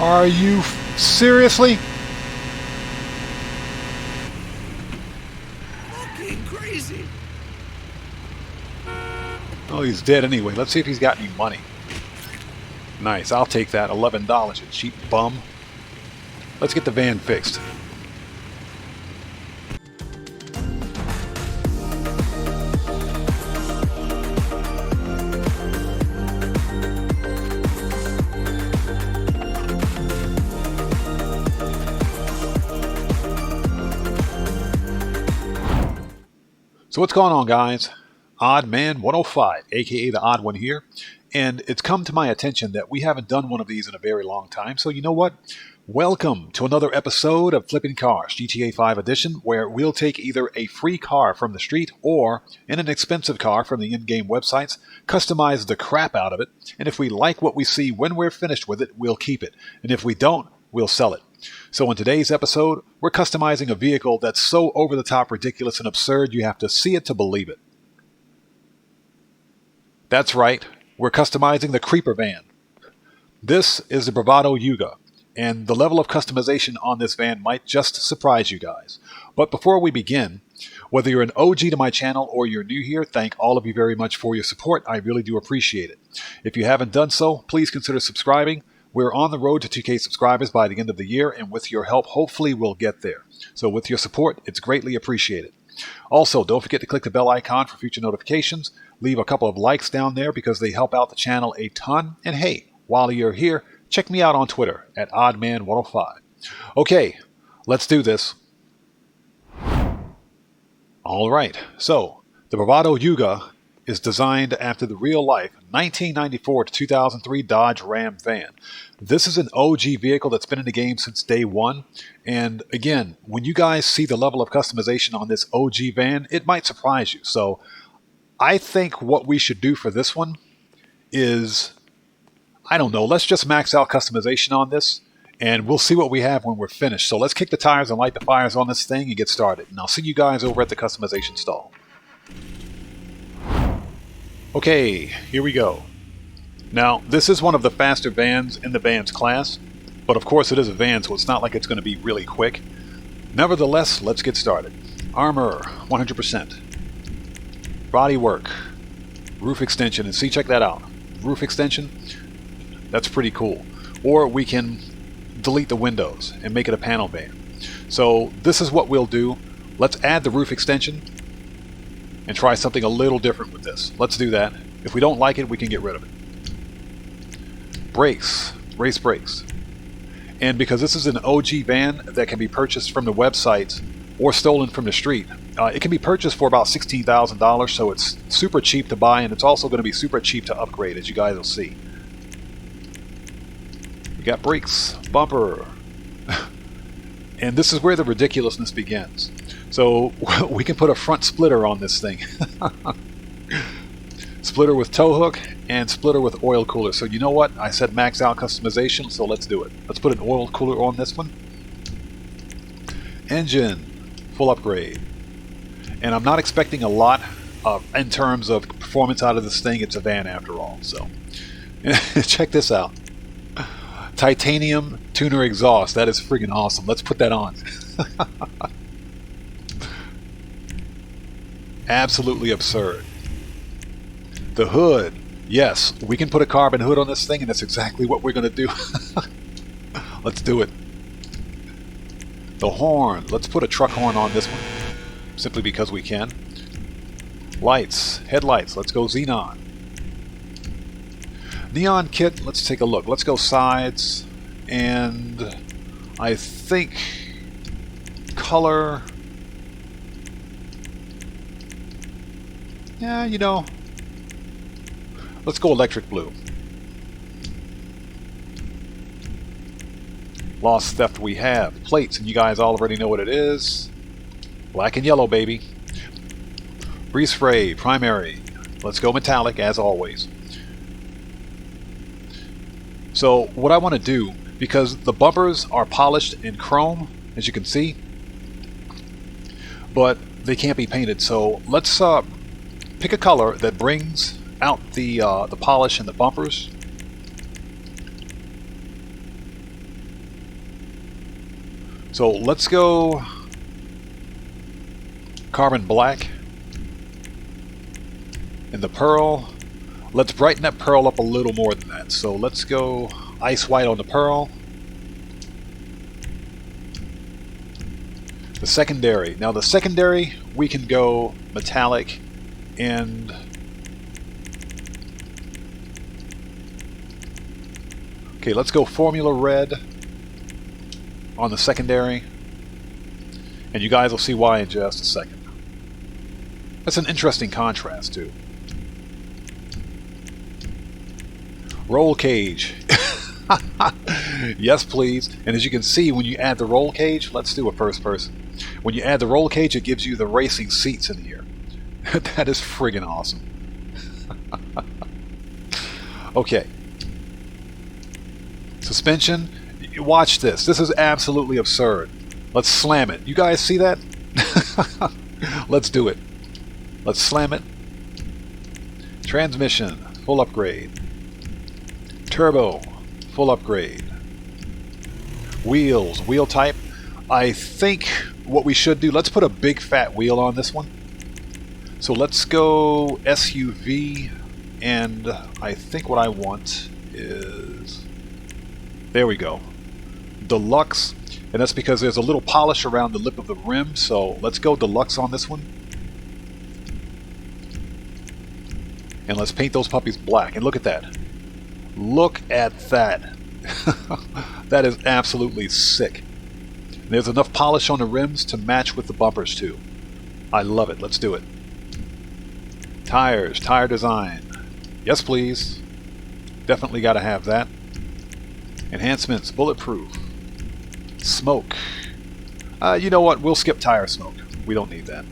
Are you seriously? Fucking crazy. Oh, he's dead anyway. Let's see if he's got any money. Nice, I'll take that. $11, you cheap bum. Let's get the van fixed. So what's going on, guys? OddMan105, aka the Odd One here, and it's come to my attention that we haven't done one of these in a very long time, so you know what? Welcome to another episode of Flippin' Cars, GTA 5 Edition, where we'll take either a free car from the street or an inexpensive car from the in-game websites, customize the crap out of it, and if we like what we see when we're finished with it, we'll keep it, and if we don't, we'll sell it. So in today's episode, we're customizing a vehicle that's so over-the-top ridiculous and absurd you have to see it to believe it. That's right, we're customizing the Creeper van. This is the Bravado Youga, and the level of customization on this van might just surprise you guys. But before we begin, whether you're an OG to my channel or you're new here, thank all of you very much for your support. I really do appreciate it. If you haven't done so, please consider subscribing. We're on the road to 2K subscribers by the end of the year, and with your help, hopefully we'll get there. So with your support, it's greatly appreciated. Also, don't forget to click the bell icon for future notifications. Leave a couple of likes down there because they help out the channel a ton. And hey, while you're here, check me out on Twitter at OddMan105. Okay, let's do this. All right, so the Bravado Youga is designed after the real-life 1994 to 2003 Dodge Ram van. This is an OG vehicle that's been in the game since day one, and again, when you guys see the level of customization on this OG van, it might surprise you. So I think what we should do for this one is, I don't know, let's just max out customization on this, and we'll see what we have when we're finished. So let's kick the tires and light the fires on this thing and get started, and I'll see you guys over at the customization stall. Okay, here we go. Now, this is one of the faster vans in the van's class, but of course it is a van, so it's not like it's going to be really quick. Nevertheless, let's get started. Armor, 100%. Bodywork, roof extension, and see, check that out. Roof extension, that's pretty cool. Or we can delete the windows and make it a panel van. So this is what we'll do. Let's add the roof extension and try something a little different with this. Let's do that. If we don't like it, we can get rid of it. Brakes, race brakes. And because this is an OG van that can be purchased from the websites or stolen from the street, it can be purchased for about $16,000, so it's super cheap to buy, and it's also going to be super cheap to upgrade, as you guys will see. We got brakes, bumper, and this is where the ridiculousness begins. So we can put a front splitter on this thing. Splitter with tow hook and splitter with oil cooler. So you know what? I said max out customization, so let's do it. Let's put an oil cooler on this one. Engine, full upgrade. And I'm not expecting a lot in terms of performance out of this thing. It's a van after all. So check this out. Titanium tuner exhaust. That is friggin' awesome. Let's put that on. Absolutely absurd. The hood. Yes, we can put a carbon hood on this thing, and that's exactly what we're going to do. Let's do it. The horn. Let's put a truck horn on this one, simply because we can. Lights. Headlights. Let's go xenon. Neon kit. Let's take a look. Let's go sides. And I think color... Yeah, you know, let's go electric blue. Lost theft we have. Plates, and you guys already know what it is. Black and yellow, baby. Grease spray, primary. Let's go metallic, as always. So, what I want to do, because the bumpers are polished in chrome, as you can see, but they can't be painted, so let's pick a color that brings out the polish in the bumpers. So let's go carbon black and the pearl. Let's brighten that pearl up a little more than that. So let's go ice white on the pearl. The secondary. Now the secondary, we can go metallic and okay, let's go formula red on the secondary. And you guys will see why in just a second. That's an interesting contrast too. Roll cage. Yes, please. And as you can see, when you add the roll cage, let's do a first person. When you add the roll cage, it gives you the racing seats in here. That is friggin' awesome. Okay. Suspension. Watch this. This is absolutely absurd. Let's slam it. You guys see that? Let's do it. Let's slam it. Transmission. Full upgrade. Turbo. Full upgrade. Wheels. Wheel type. I think what we should do, let's put a big fat wheel on this one. So let's go SUV, and I think what I want is, there we go, deluxe, and that's because there's a little polish around the lip of the rim, so let's go deluxe on this one. And let's paint those puppies black, and look at that. Look at that. That is absolutely sick. There's enough polish on the rims to match with the bumpers too. I love it. Let's do it. Tires, tire design. Yes, please. Definitely got to have that. Enhancements, bulletproof. Smoke. You know what? We'll skip tire smoke. We don't need that.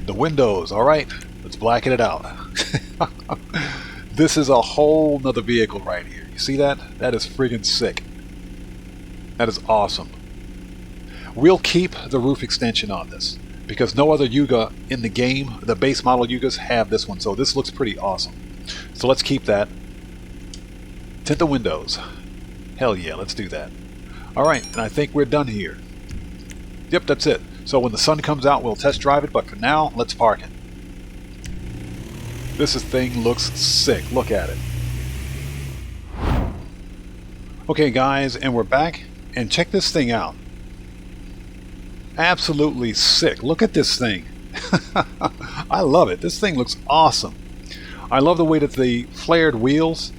The windows. All right. Let's blacken it out. This is a whole nother vehicle right here. You see that? That is friggin' sick. That is awesome. We'll keep the roof extension on this because no other Yuga in the game, the base model Yugas, have this one. So this looks pretty awesome. So let's keep that. Tint the windows. Hell yeah, let's do that. Alright, and I think we're done here. Yep, that's it. So when the sun comes out, we'll test drive it, but for now, let's park it. This thing looks sick. Look at it. Okay, guys, and we're back. And check this thing out. Absolutely sick. Look at this thing. I love it. This thing looks awesome. I love the way that the flared wheels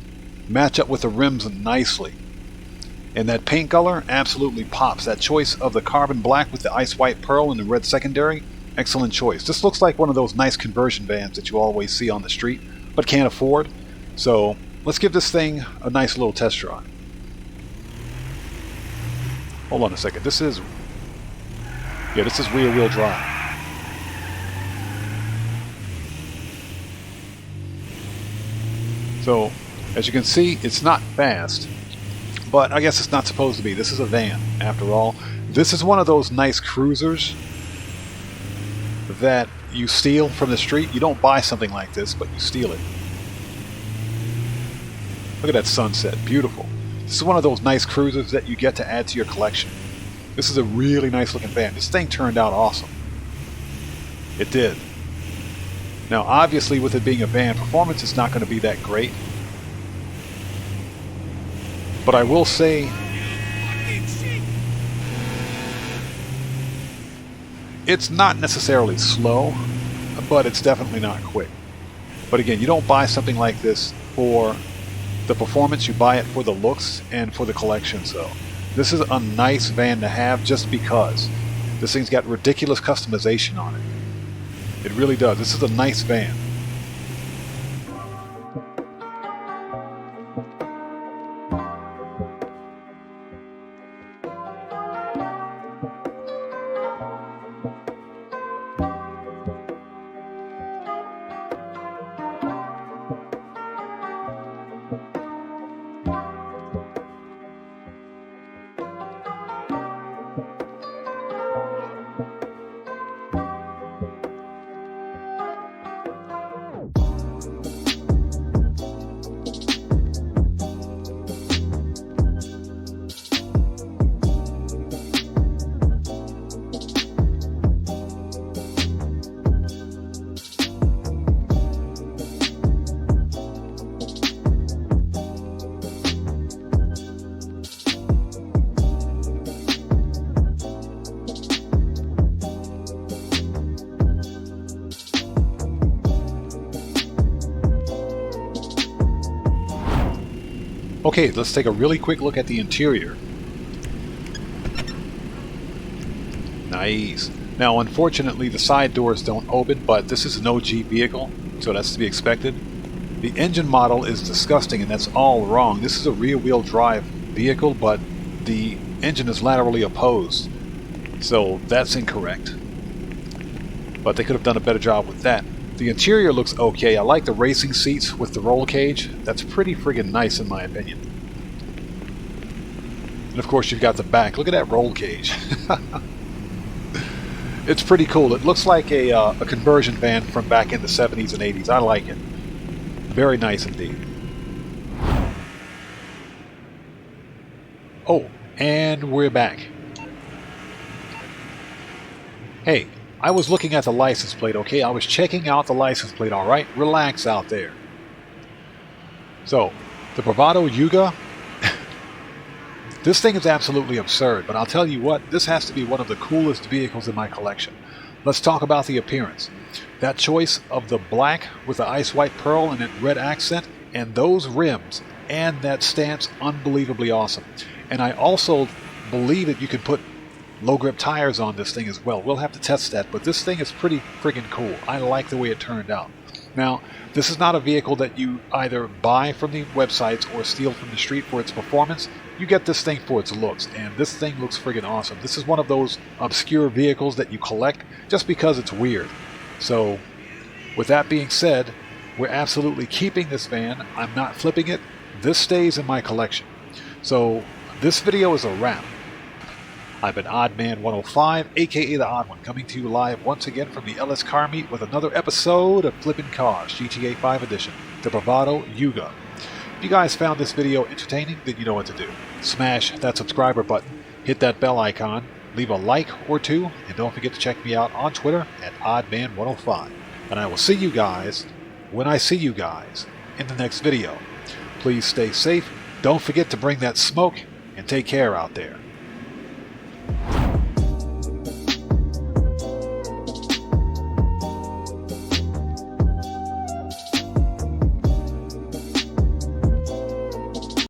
match up with the rims nicely. And that paint color absolutely pops. That choice of the carbon black with the ice white pearl and the red secondary, excellent choice. This looks like one of those nice conversion vans that you always see on the street, but can't afford. So let's give this thing a nice little test drive. Hold on a second. This is rear wheel drive. So, as you can see, it's not fast, but I guess it's not supposed to be. This is a van, after all. This is one of those nice cruisers that you steal from the street. You don't buy something like this, but you steal it. Look at that sunset. Beautiful. This is one of those nice cruisers that you get to add to your collection. This is a really nice looking van. This thing turned out awesome. It did. Now obviously with it being a van, performance is not going to be that great. But I will say it's not necessarily slow, but it's definitely not quick. But again, you don't buy something like this for the performance, you buy it for the looks and for the collection. So this is a nice van to have just because this thing's got ridiculous customization on it. It really does. This is a nice van. Okay, let's take a really quick look at the interior. Nice. Now, unfortunately, the side doors don't open, but this is an OG vehicle, so that's to be expected. The engine model is disgusting, and that's all wrong. This is a rear-wheel drive vehicle, but the engine is laterally opposed, so that's incorrect. But they could have done a better job with that. The interior looks okay. I like the racing seats with the roll cage. That's pretty friggin' nice in my opinion. And of course you've got the back. Look at that roll cage. It's pretty cool. It looks like a conversion van from back in the 70s and 80s. I like it. Very nice indeed. Oh, and we're back. Hey, I was looking at the license plate, okay? I was checking out the license plate, alright? Relax out there. So, the Bravado Youga. This thing is absolutely absurd, but I'll tell you what, this has to be one of the coolest vehicles in my collection. Let's talk about the appearance. That choice of the black with the ice white pearl and that red accent, and those rims, and that stance, unbelievably awesome. And I also believe that you can put low grip tires on this thing as well. We'll have to test that, but this thing is pretty friggin' cool. I like the way it turned out. Now, this is not a vehicle that you either buy from the websites or steal from the street for its performance. You get this thing for its looks, and this thing looks friggin' awesome. This is one of those obscure vehicles that you collect just because it's weird. So, with that being said, we're absolutely keeping this van. I'm not flipping it. This stays in my collection. So, this video is a wrap. I've been OddMan105, aka The Odd One, coming to you live once again from the LS Car Meet with another episode of Flippin' Cars, GTA 5 Edition, the Bravado Youga. If you guys found this video entertaining, then you know what to do. Smash that subscriber button, hit that bell icon, leave a like or two, and don't forget to check me out on Twitter at OddMan105. And I will see you guys when I see you guys in the next video. Please stay safe, don't forget to bring that smoke, and take care out there.